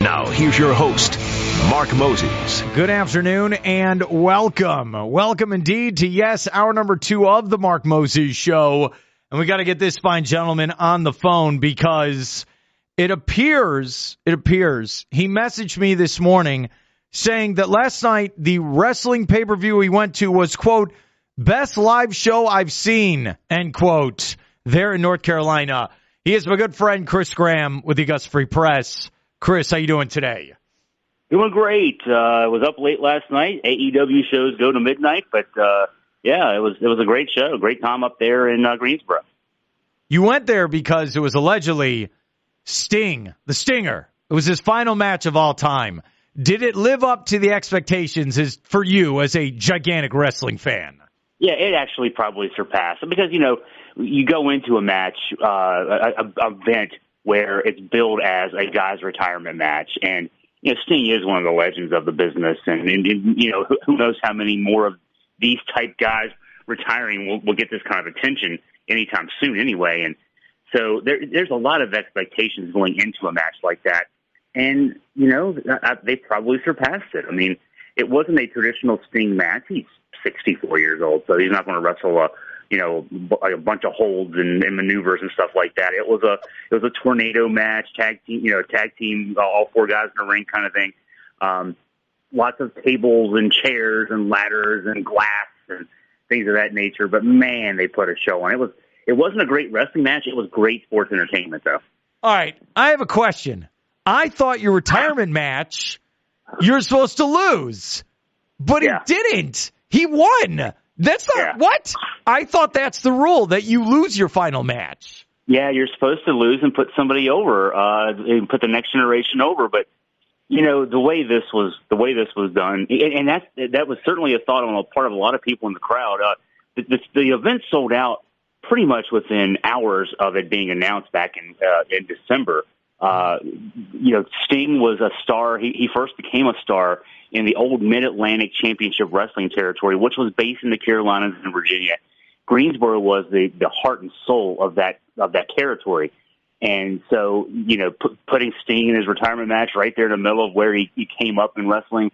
Now, here's your host, Mark Moses. Good afternoon and welcome. Welcome indeed to, yes, hour number 2 of the Mark Moses Show. And we got to get this fine gentleman on the phone because it appears he messaged me this morning saying that last night the wrestling pay-per-view he went to was, quote, best live show I've seen, end quote, there in North Carolina. He is my good friend, Chris Graham with the Augusta Free Press. Chris, how you doing today? Doing great. I was up late last night. AEW shows go to midnight, but yeah, it was a great show. Great time up there in Greensboro. You went there because it was allegedly Sting, the Stinger. It was his final match of all time. Did it live up to the expectations for you as a gigantic wrestling fan? Yeah, it actually probably surpassed it because, you know, you go into a match, an event where it's billed as a guy's retirement match, and you know, Sting is one of the legends of the business, and you know, who knows how many more of these type guys retiring will get this kind of attention anytime soon anyway. And so there's a lot of expectations going into a match like that. And, you know, they probably surpassed it. I mean, it wasn't a traditional Sting match. He's 64 years old, so he's not going to wrestle a bunch of holds and maneuvers and stuff like that. It was a tornado match, tag team, all 4 guys in the ring kind of thing. Lots of tables and chairs and ladders and glass and things of that nature. But man, they put a show on. It wasn't a great wrestling match. It was great sports entertainment, though. All right, I have a question. I thought your retirement match, you're supposed to lose, but he didn't. He won. That's not what? I thought that's the rule, that you lose your final match. Yeah, you're supposed to lose and put somebody over, and put the next generation over. But you know, the way this was done, and that was certainly a thought on the part of a lot of people in the crowd. The event sold out pretty much within hours of it being announced back in December. You know, Sting was a star. He first became a star in the old Mid-Atlantic Championship Wrestling territory, which was based in the Carolinas and Virginia. Greensboro was the heart and soul of that territory. And so, you know, putting Sting in his retirement match right there in the middle of where he came up in wrestling,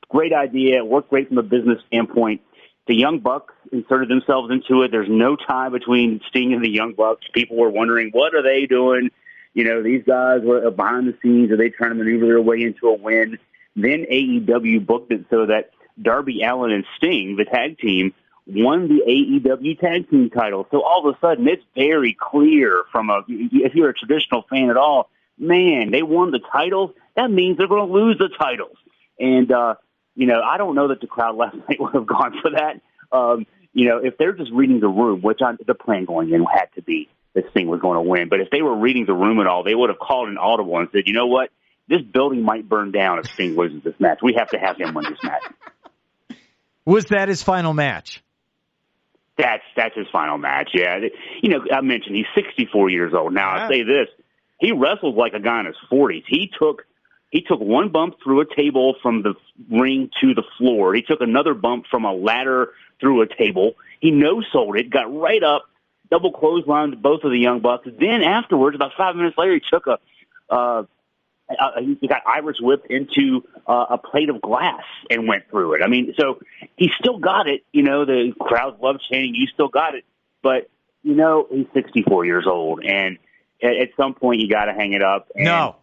great idea. It worked great from a business standpoint. The Young Bucks inserted themselves into it. There's no tie between Sting and the Young Bucks. People were wondering, what are they doing? You know, these guys were behind the scenes. Are they trying to maneuver their way into a win? Then AEW booked it so that Darby Allin and Sting, the tag team, won the AEW tag team title. So all of a sudden, it's very clear if you're a traditional fan at all, man, they won the titles. That means they're going to lose the titles. And, you know, I don't know that the crowd last night would have gone for that. You know, if they're just reading the room, which the plan going in had to be this thing was going to win. But if they were reading the room at all, they would have called an audible and said, you know what? This building might burn down if Sting loses this match. We have to have him win this match. Was that his final match? That's his final match, yeah. You know, I mentioned he's 64 years old. Now, I say this. He wrestled like a guy in his 40s. He took one bump through a table from the ring to the floor. He took another bump from a ladder through a table. He no-sold it, got right up, double clotheslined both of the Young Bucks. Then afterwards, about 5 minutes later, he took he got Irish whipped into a plate of glass and went through it. I mean, so he still got it. You know, the crowd loved chanting, you still got it. But, you know, he's 64 years old. And at some point, you got to hang it up. And no.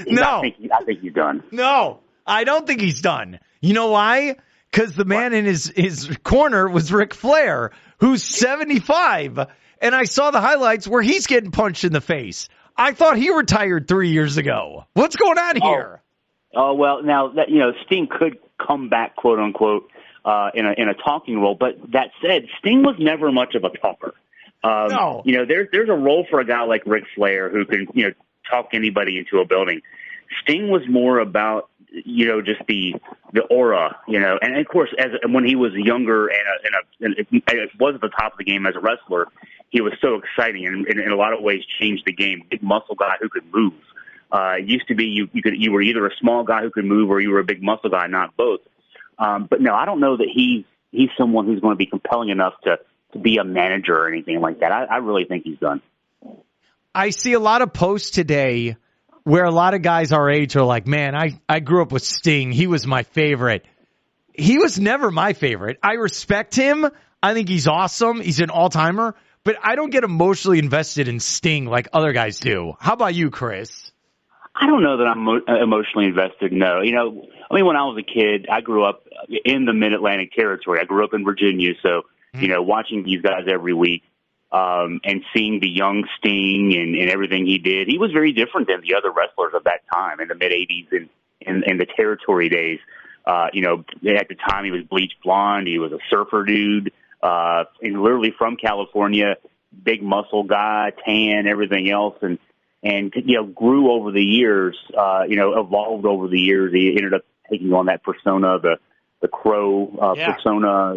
No. I think he's done. No, I don't think he's done. You know why? Because the man in his corner was Ric Flair, who's 75. And I saw the highlights where he's getting punched in the face. I thought he retired 3 years ago. What's going on here? Oh well, now that you know, Sting could come back, quote unquote, in a talking role. But that said, Sting was never much of a talker. No, you know, there's a role for a guy like Ric Flair who can talk anybody into a building. Sting was more about just the aura, and of course, when he was younger and was at the top of the game as a wrestler, he was so exciting and in a lot of ways changed the game. Big muscle guy who could move. It used to be you were either a small guy who could move or you were a big muscle guy, not both. But no, I don't know that he's someone who's going to be compelling enough to be a manager or anything like that. I really think he's done. I see a lot of posts today where a lot of guys our age are like, man, I grew up with Sting. He was my favorite. He was never my favorite. I respect him. I think he's awesome. He's an all-timer. But I don't get emotionally invested in Sting like other guys do. How about you, Chris? I don't know that I'm emotionally invested, no. When I was a kid, I grew up in the Mid-Atlantic territory. I grew up in Virginia, so, watching these guys every week and seeing the young Sting and everything he did, he was very different than the other wrestlers of that time in the mid-'80s and the territory days. At the time, he was bleached blonde. He was a surfer dude, and literally from California, big muscle guy, tan, everything else, and grew over the years, evolved over the years. He ended up taking on that persona, the Crow persona,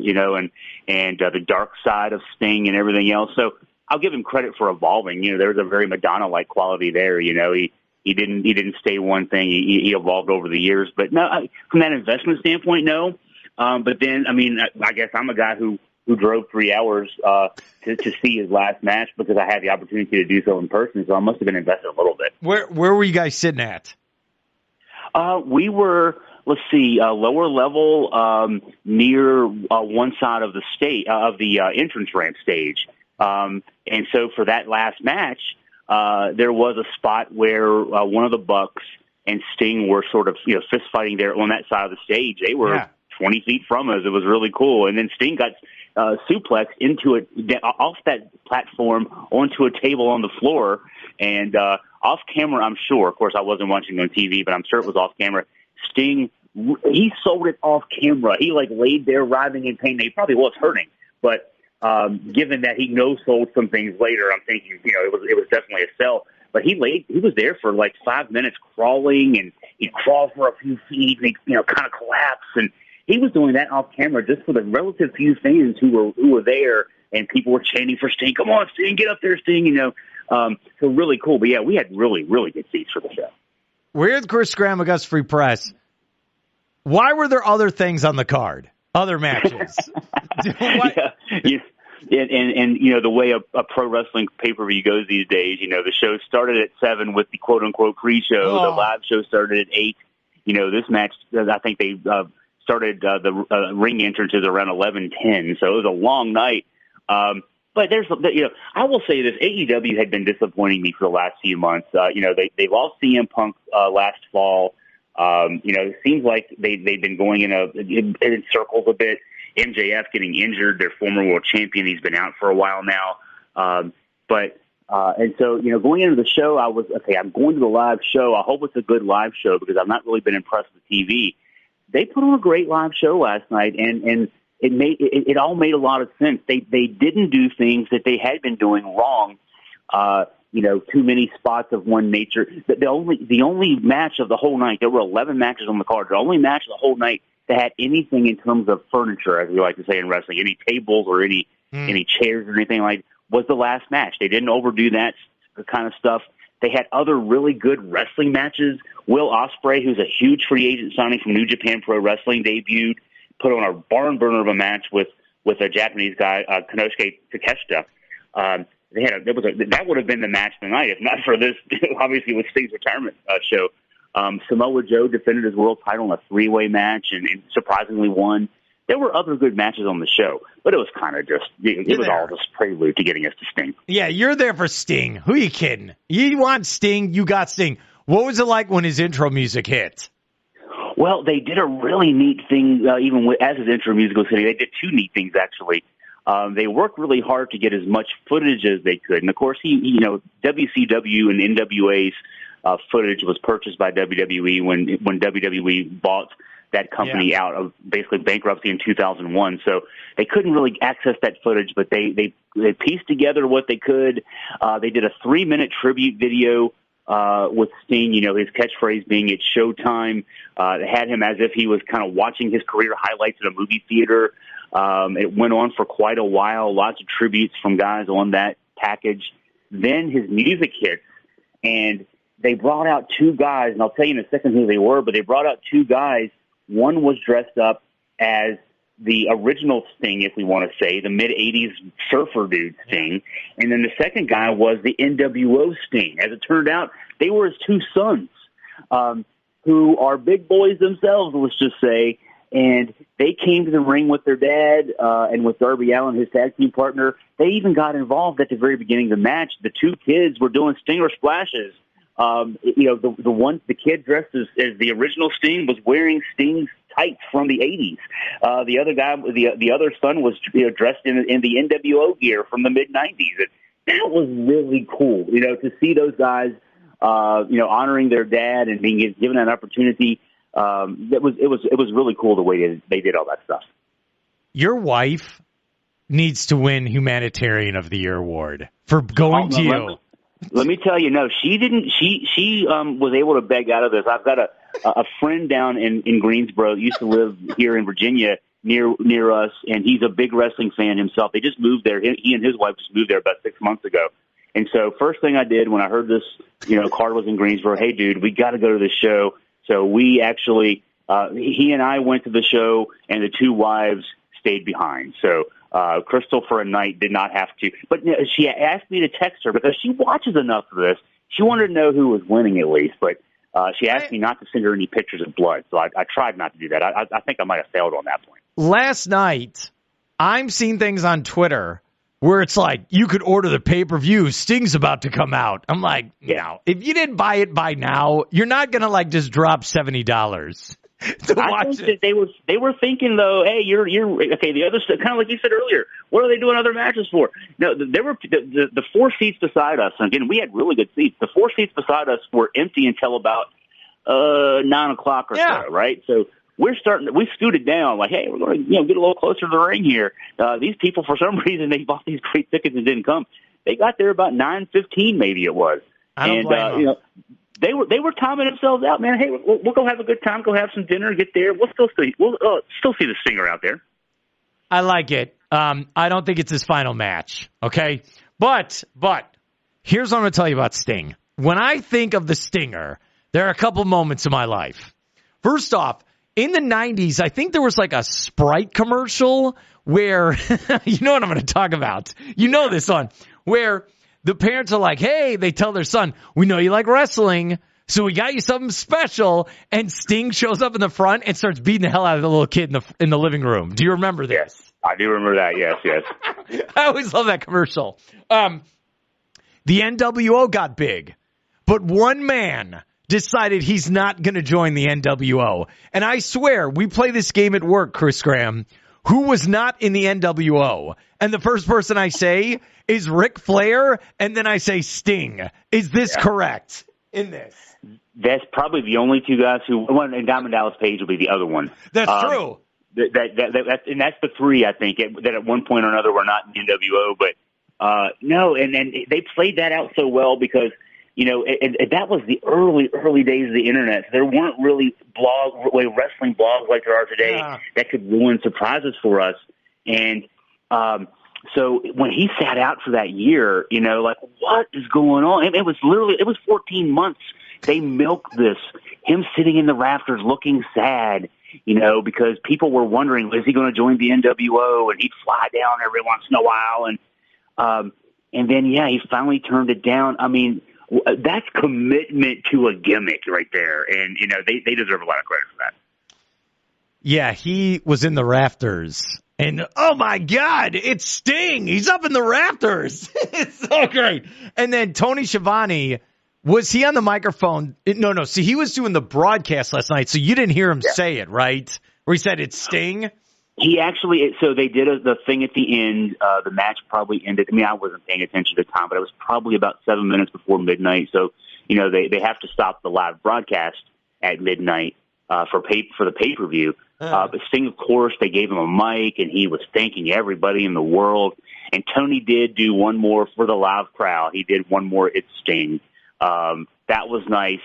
and the dark side of Sting and everything else. So I'll give him credit for evolving. There's a very Madonna-like quality there. He didn't stay one thing. He evolved over the years. But no, from that investment standpoint, no. But then, I guess I'm a guy who drove 3 hours to see his last match because I had the opportunity to do so in person, so I must have been invested a little bit. Where were you guys sitting at? We were, lower level near one side of the entrance ramp stage. And so for that last match, there was a spot where one of the Bucks and Sting were sort of fist fighting there on that side of the stage. They were 20 feet from us. It was really cool. And then Sting got suplexed into it off that platform onto a table on the floor, and off camera, I'm sure. Of course, I wasn't watching on TV, but I'm sure it was off camera. Sting, he sold it off camera. He laid there writhing in pain. He probably was hurting, but given that he no-sold some things later, I'm thinking it was definitely a sell. But he was there for 5 minutes crawling, and he crawled for a few feet, and he kind of collapsed, and he was doing that off camera just for the relative few fans who were there, and people were chanting for Sting. Come on, Sting, get up there, Sting. So really cool. But yeah, we had really, really good seats for the show. We're at Chris Graham, Augusta Free Press. Why were there other things on the card? Other matches? And the way a pro wrestling pay-per-view goes these days, the show started at 7 with the quote-unquote pre-show. Oh. The live show started at 8. This match, I think they started the ring entrances around 11:10, so it was a long night. But I will say this: AEW had been disappointing me for the last few months. They lost CM Punk last fall. It seems like they've been going in circles a bit. MJF getting injured, their former world champion, he's been out for a while now. And so going into the show, I was okay. I'm going to the live show. I hope it's a good live show because I've not really been impressed with TV. They put on a great live show last night, and it all made a lot of sense. They didn't do things that they had been doing wrong. Too many spots of one nature. The only match of the whole night. There were 11 matches on the card. The only match of the whole night that had anything in terms of furniture, as we like to say in wrestling, any tables or any chairs or anything was the last match. They didn't overdo that kind of stuff. They had other really good wrestling matches. Will Ospreay, who's a huge free agent signing from New Japan Pro Wrestling, debuted, put on a barn burner of a match with a Japanese guy, Konosuke Takeshita. That would have been the match tonight if not for this, obviously, with Sting's retirement show. Samoa Joe defended his world title in a three-way match and surprisingly won. There were other good matches on the show, but it was kind of just, it was all just prelude to getting us to Sting. Yeah, you're there for Sting. Who are you kidding? You want Sting, you got Sting. What was it like when his intro music hit? Well, they did a really neat thing, as his intro music was hitting. They did two neat things, actually. They worked really hard to get as much footage as they could. And, of course, WCW and NWA's footage was purchased by WWE when WWE bought that company out of basically bankruptcy in 2001. So they couldn't really access that footage, but they pieced together what they could. They did a 3-minute tribute video with Sting, his catchphrase being "It's showtime." They had him as if he was kind of watching his career highlights at a movie theater. It went on for quite a while, lots of tributes from guys on that package. Then his music hits, and they brought out two guys, and I'll tell you in a second who they were, but they brought out two guys. One was dressed up as the original Sting, if we want to say, the mid-'80s surfer dude Sting. And then the second guy was the NWO Sting. As it turned out, they were his two sons, who are big boys themselves, let's just say. And they came to the ring with their dad and with Darby Allin, his tag team partner. They even got involved at the very beginning of the match. The two kids were doing Stinger splashes. The kid dressed as the original Sting was wearing Sting's tights from the 80s. The other guy, the other son was dressed in the NWO gear from the mid-90s. That was really cool, to see those guys, honoring their dad and being given an opportunity. It was really cool the way they did all that stuff. Your wife needs to win Humanitarian of the Year award for going to you. Let me tell you, no, she didn't. She was able to beg out of this. I've got a friend down in Greensboro, used to live here in Virginia near us, and he's a big wrestling fan himself. They just moved there. He and his wife just moved there about 6 months ago. And so first thing I did when I heard this, card was in Greensboro, hey, dude, we got to go to this show. So we actually, he and I went to the show, and the two wives stayed behind. So Crystal, for a night, did not have to. But she asked me to text her because she watches enough of this. She wanted to know who was winning at least, but she asked me not to send her any pictures of blood. So I tried not to do that. I think I might have failed on that point. Last night, I'm seeing things on Twitter where it's like, you could order the pay-per-view, Sting's about to come out. I'm like, no, if you didn't buy it by now, you're not going to just drop $70 to watch it. That they were thinking though, hey, you're okay. The other kind of like you said earlier, what are they doing other matches for? No, there were the four seats beside us, and again, we had really good seats. The four seats beside us were empty until about 9 o'clock or so, right? So we scooted down like, hey, we're going to get a little closer to the ring here. These people, for some reason, they bought these great tickets and didn't come. They got there about 9:15, maybe it was. I don't blame them. They were timing themselves out, man. Hey, we'll go have a good time, go have some dinner, get there. We'll still see the Stinger out there. I like it. I don't think it's his final match. Okay, but here's what I'm going to tell you about Sting. When I think of the Stinger, there are a couple moments in my life. First off, in the 90s, I think there was like a Sprite commercial where, you know what I'm going to talk about. You know this one, where the parents are like, hey, they tell their son, we know you like wrestling, so we got you something special. And Sting shows up in the front and starts beating the hell out of the little kid in the living room. Do you remember this? Yes, I do remember that. Yes. I always love that commercial. The NWO got big, but one man decided he's not going to join the NWO. And I swear, we play this game at work, Chris Graham, who was not in the NWO. And the first person I say is Ric Flair, and then I say Sting. Is this correct in this? That's probably the only two guys who – one, and Diamond Dallas Page will be the other one. That's true. And that's the three, I think, that at one point or another were not in the NWO. But no, and they played that out so well because – and that was the early days of the internet. There weren't really wrestling blogs like there are today that could ruin surprises for us. And so when he sat out for that year, like, what is going on? It was 14 months. They milked this, him sitting in the rafters looking sad, because people were wondering, is he going to join the NWO? And he'd fly down every once in a while. And then, he finally turned it down. I mean, that's commitment to a gimmick right there. And, they deserve a lot of credit for that. Yeah, he was in the rafters. And, oh, my God, it's Sting. He's up in the rafters. It's so great. And then Tony Schiavone, was he on the microphone? No. See, he was doing the broadcast last night, so you didn't hear him say it, right? Where he said it's Sting? He actually, so they did the thing at the end. The match probably ended. I mean, I wasn't paying attention at the time, but it was probably about 7 minutes before midnight. So, they have to stop the live broadcast at midnight for the pay-per-view. But Sting, of course, they gave him a mic, and he was thanking everybody in the world. And Tony did do one more for the live crowd. He did one more, it's Sting. That was nice.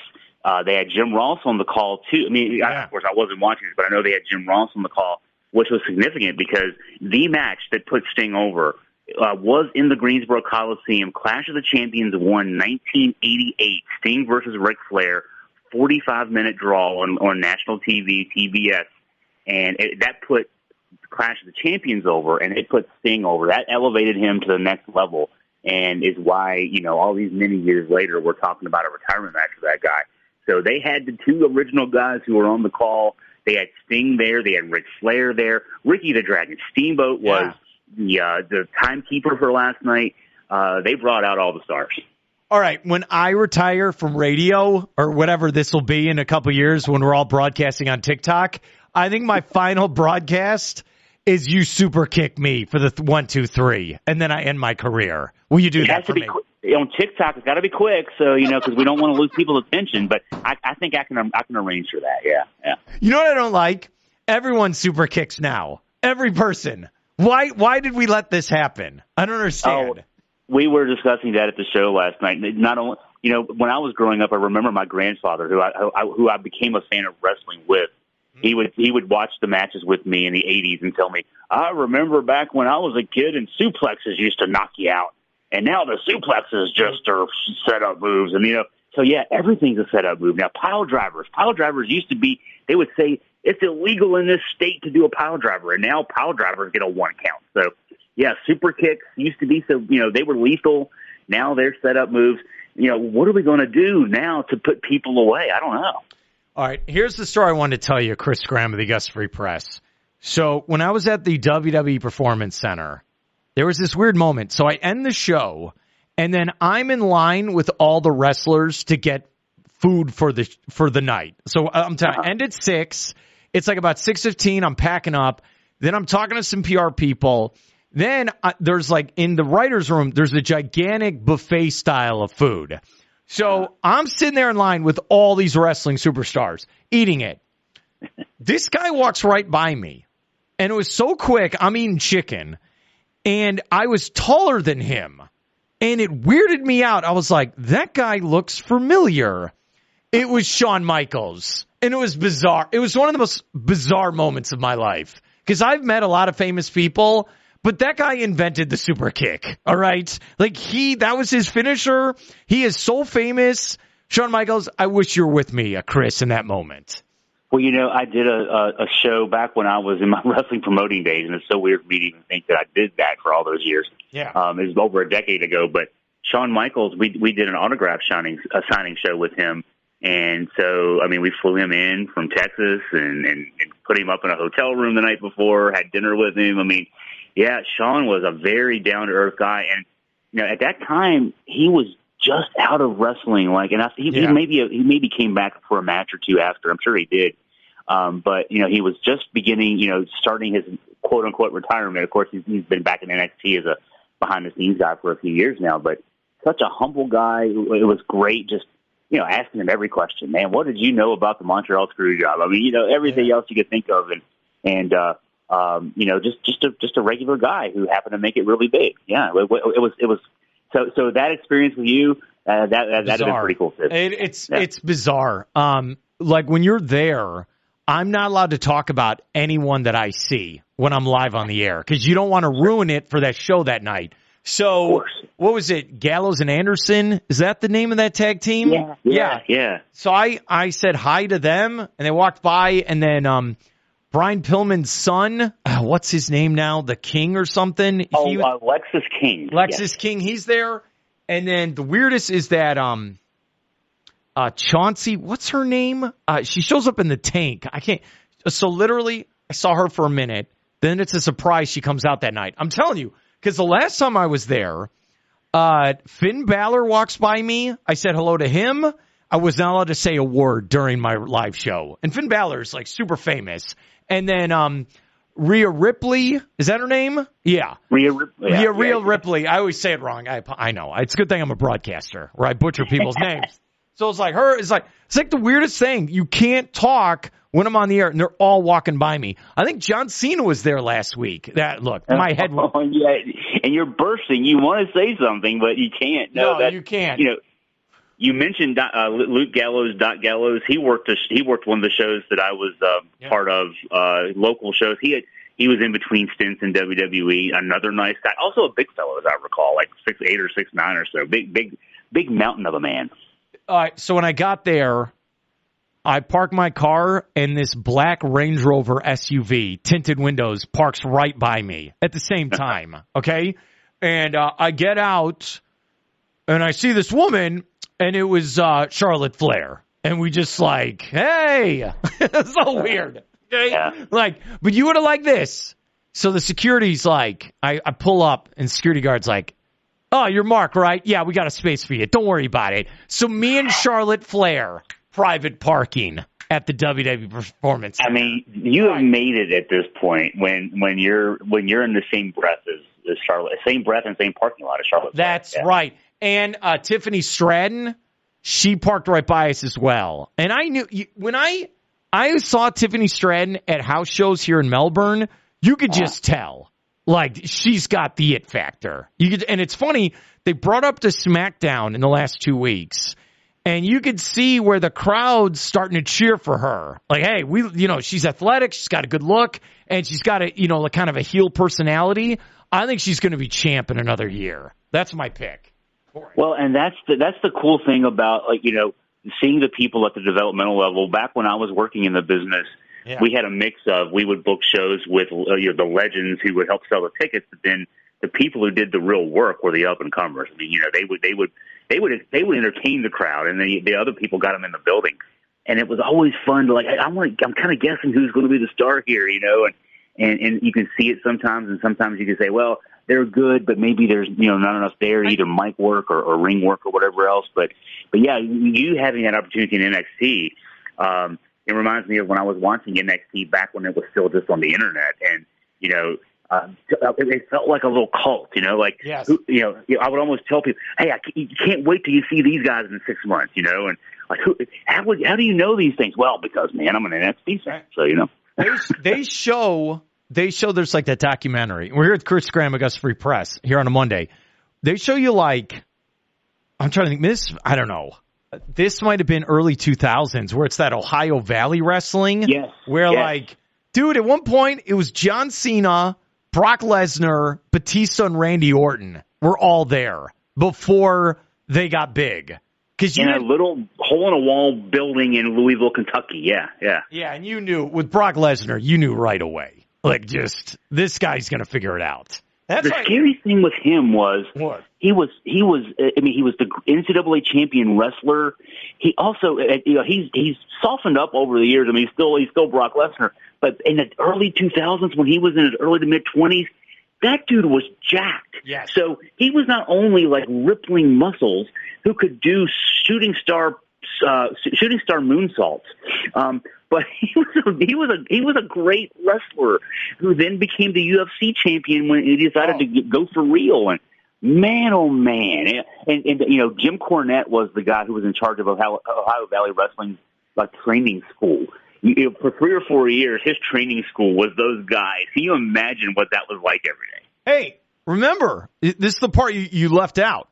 They had Jim Ross on the call, too. I mean, of course, I wasn't watching this, but I know they had Jim Ross on the call, which was significant because the match that put Sting over was in the Greensboro Coliseum. Clash of the Champions won 1988. Sting versus Ric Flair, 45-minute draw on national TV, TBS. And that put Clash of the Champions over, and it put Sting over. That elevated him to the next level, and is why, all these many years later, we're talking about a retirement match for that guy. So they had the two original guys who were on the call. They had Sting there. They had Ric Flair there. Ricky the Dragon Steamboat was the timekeeper for last night. They brought out all the stars. All right, when I retire from radio, or whatever this will be in a couple years when we're all broadcasting on TikTok, I think my final broadcast is you super kick me for the 1, 2, 3, and then I end my career. Will you do that for me? On TikTok, it's got to be quick, so because we don't want to lose people's attention. But I think I can arrange for that. Yeah. You know what I don't like? Everyone super kicks now. Every person. Why did we let this happen? I don't understand. Oh, we were discussing that at the show last night. Not only, when I was growing up, I remember my grandfather, who I became a fan of wrestling with. He would watch the matches with me in the 80s and tell me, I remember back when I was a kid and suplexes used to knock you out. And now the suplexes just are set-up moves. And, so, yeah, everything's a set-up move. Now, pile drivers used to be, they would say, it's illegal in this state to do a pile driver. And now pile drivers get a 1 count. So, yeah, super kicks used to be, so, they were lethal. Now they're set-up moves. What are we going to do now to put people away? I don't know. All right, here's the story I wanted to tell you, Chris Graham of the Augusta Free Press. So when I was at the WWE Performance Center, there was this weird moment. So I end the show, and then I'm in line with all the wrestlers to get food for the night. So I'm telling you, end at 6. It's like about 6:15. I'm packing up. Then I'm talking to some PR people. Then there's in the writer's room, there's a gigantic buffet style of food. So I'm sitting there in line with all these wrestling superstars eating it. This guy walks right by me, and it was so quick. I'm eating chicken, and I was taller than him, and it weirded me out. I was like, that guy looks familiar. It was Shawn Michaels, and it was bizarre. It was one of the most bizarre moments of my life because I've met a lot of famous people, but that guy invented the super kick, all right? That was his finisher. He is so famous. Shawn Michaels, I wish you were with me, Chris, in that moment. Well, I did a show back when I was in my wrestling promoting days, and it's so weird for me to even think that I did that for all those years. Yeah. It was over a decade ago, but Shawn Michaels, we did an autograph signing show with him, and so, we flew him in from Texas and put him up in a hotel room the night before, had dinner with him. Yeah, Shawn was a very down-to-earth guy, and at that time he was just out of wrestling. He maybe came back for a match or two after. I'm sure he did, but he was just beginning, starting his quote-unquote retirement. Of course, he's been back in NXT as a behind-the-scenes guy for a few years now. But such a humble guy. It was great, just asking him every question. Man, what did you know about the Montreal Screwjob? Everything else you could think of, and just a regular guy who happened to make it really big. Yeah, it was. So that experience with you, that'd have been pretty cool too. It's bizarre. When you're there, I'm not allowed to talk about anyone that I see when I'm live on the air because you don't want to ruin it for that show that night. So what was it? Gallows and Anderson? Is that the name of that tag team? Yeah. So I said hi to them, and they walked by, and then Brian Pillman's son, what's his name now? The King or something? Lexus King. Lexus King, he's there. And then the weirdest is that Chauncey, what's her name? She shows up in the tank. I can't. So literally, I saw her for a minute. Then it's a surprise she comes out that night. I'm telling you, because the last time I was there, Finn Balor walks by me. I said hello to him. I was not allowed to say a word during my live show. And Finn Balor's super famous. And then Rhea Ripley, is that her name? Yeah. Rhea Ripley. Yeah, Rhea Ripley. I always say it wrong. I know. It's a good thing I'm a broadcaster where I butcher people's names. So it's like her. It's like the weirdest thing. You can't talk when I'm on the air, and they're all walking by me. I think John Cena was there last week. My head. Yeah, and you're bursting. You want to say something, but you can't. No, you can't. You mentioned Luke Gallows. Gallows. He worked one of the shows that I was part of, local shows. He was in between stints in WWE. Another nice guy, also a big fellow, as I recall, 6'8" or 6'9" or so. Big mountain of a man. All right. So when I got there, I park my car, and this black Range Rover SUV, tinted windows, parks right by me at the same time, okay? And I get out, and I see this woman, and it was Charlotte Flair. And we just like, hey, it's so weird. Okay? Yeah. Like, but you would have liked this. So the security's like, I pull up, and security guard's like, oh, you're Mark, right? Yeah, we got a space for you. Don't worry about it. So me and Charlotte Flair, private parking at the WWE Performance Center. I mean, you have made it at this point when you're in the same breath as Charlotte, same breath and same parking lot as Charlotte. That's right. And Tiffany Stratton, she parked right by us as well. And I knew when I saw Tiffany Stratton at house shows here in Melbourne, you could just tell. Like, she's got the it factor. And it's funny, they brought up to SmackDown in the last 2 weeks, and you could see where the crowd's starting to cheer for her. Like, hey, she's athletic, she's got a good look, and she's got a, kind of a heel personality. I think she's going to be champ in another year. That's my pick. Well, and that's the cool thing about, seeing the people at the developmental level. Back when I was working in the business, we had a mix of, we would book shows with the legends who would help sell the tickets, but then the people who did the real work were the up and comers. I mean, they would entertain the crowd, and then the other people got them in the building, and it was always fun to I'm kind of guessing who's going to be the star here, and you can see it sometimes, and sometimes you can say, well, they're good, but maybe there's not enough there, either mic work or ring work or whatever else. But yeah, you having that opportunity in NXT. It reminds me of when I was watching NXT back when it was still just on the internet, and it felt like a little cult. Yes. I would almost tell people, "Hey, you can't wait till you see these guys in 6 months." And like, how do you know these things? Well, because man, I'm an NXT fan, so They show there's like that documentary. We're here at Chris Graham, Augusta Free Press here on a Monday. They show you I'm trying to think. I don't know. This might have been early 2000s where it's that Ohio Valley Wrestling. Yes. Where dude, at one point it was John Cena, Brock Lesnar, Batista, and Randy Orton were all there before they got big. In a little hole-in-a-wall building in Louisville, Kentucky. Yeah. Yeah, and you knew, with Brock Lesnar, you knew right away. This guy's going to figure it out. Scary thing with him was what? He was the NCAA champion wrestler. He also, he's softened up over the years. I mean, he's still Brock Lesnar. But in the early 2000s, when he was in his early to mid 20s, that dude was jacked. Yes. So he was not only rippling muscles who could do shooting star moonsaults, but he was a great wrestler who then became the UFC champion when he decided to go for real. And man, oh man, and Jim Cornette was the guy who was in charge of Ohio Valley Wrestling's training school. For 3 or 4 years, his training school was those guys. Can you imagine what that was like every day? Hey, remember, this is the part you left out.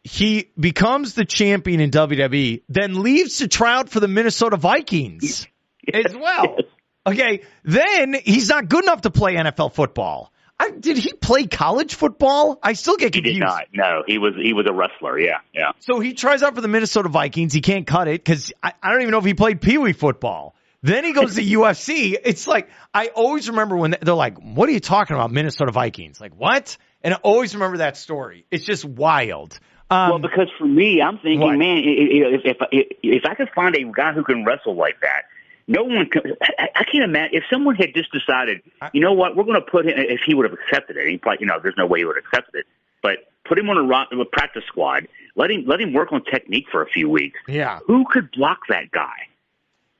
He becomes the champion in WWE, then leaves to try out for the Minnesota Vikings as well. Yes. Okay, then he's not good enough to play NFL football. Did he play college football? I still get confused. He did not. No, he was a wrestler. Yeah. So he tries out for the Minnesota Vikings. He can't cut it because I don't even know if he played Pee Wee football. Then he goes to UFC. It's I always remember when they're like, "What are you talking about, Minnesota Vikings?" Like, what? And I always remember that story. It's just wild. Well, because for me, I'm thinking, what? Man, if I could find a guy who can wrestle like that, no one can. I can't imagine if someone had just decided, you know what, we're going to put him. If he would have accepted it, he probably, there's no way he would have accepted it. But put him on a practice squad. Let him work on technique for a few weeks. Yeah, who could block that guy?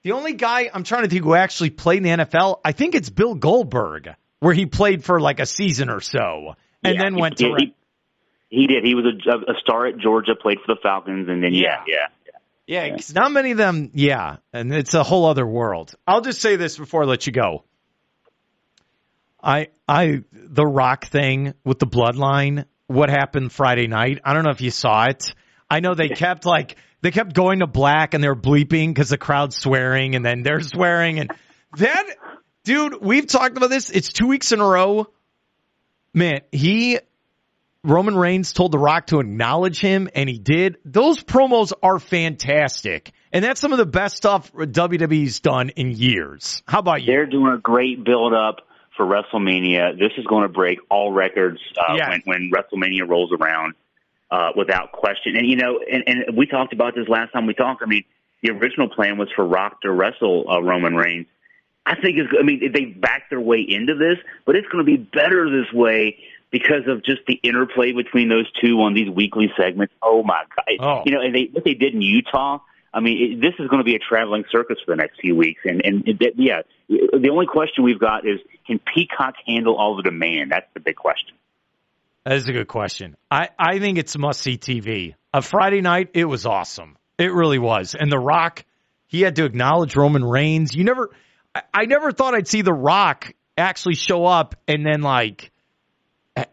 The only guy I'm trying to think who actually played in the NFL, I think it's Bill Goldberg, where he played for a season or so, and then went to. He did. He was a star at Georgia, played for the Falcons, and then yeah. Because not many of them, and it's a whole other world. I'll just say this before I let you go. The Rock thing with the bloodline, what happened Friday night? I don't know if you saw it. I know they kept going to black and they were bleeping because the crowd's swearing and then they're swearing and that dude. We've talked about this. It's 2 weeks in a row. Man, Roman Reigns told The Rock to acknowledge him, and he did. Those promos are fantastic. And that's some of the best stuff WWE's done in years. How about you? They're doing a great build-up for WrestleMania. This is going to break all records when WrestleMania rolls around, without question. And, and we talked about this last time we talked. I mean, the original plan was for Rock to wrestle Roman Reigns. They backed their way into this, but it's going to be better this way because of just the interplay between those two on these weekly segments. Oh, my God. Oh. And what they did in Utah, this is going to be a traveling circus for the next few weeks. The only question we've got is, can Peacock handle all the demand? That's the big question. That is a good question. I think it's must-see TV. A Friday night, it was awesome. It really was. And The Rock, he had to acknowledge Roman Reigns. I never thought I'd see The Rock actually show up and then,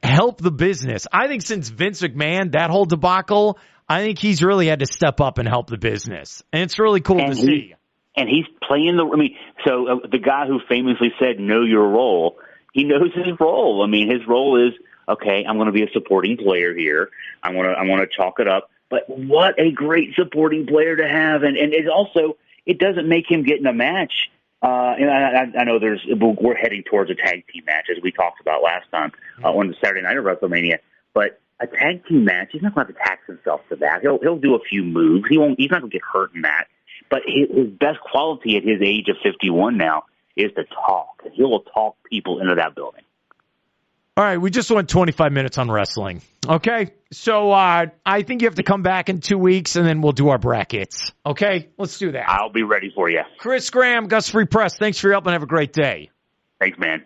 help the business. I think since Vince McMahon, that whole debacle, I think he's really had to step up and help the business. And it's really cool to see. And he's playing the guy who famously said, know your role, he knows his role. His role is, okay, I'm going to be a supporting player here. I want to chalk it up. But what a great supporting player to have. And it doesn't make him get in a match. I know we're heading towards a tag team match, as we talked about last time on the Saturday night of WrestleMania. But a tag team match, he's not going to have to tax himself to that. He'll do a few moves. He's not going to get hurt in that. But his best quality at his age of 51 now is to talk. And he will talk people into that building. All right, we just went 25 minutes on wrestling. Okay, so I think you have to come back in 2 weeks, and then we'll do our brackets. Okay, let's do that. I'll be ready for you. Chris Graham, Gus Free Press, thanks for your help, and have a great day. Thanks, man.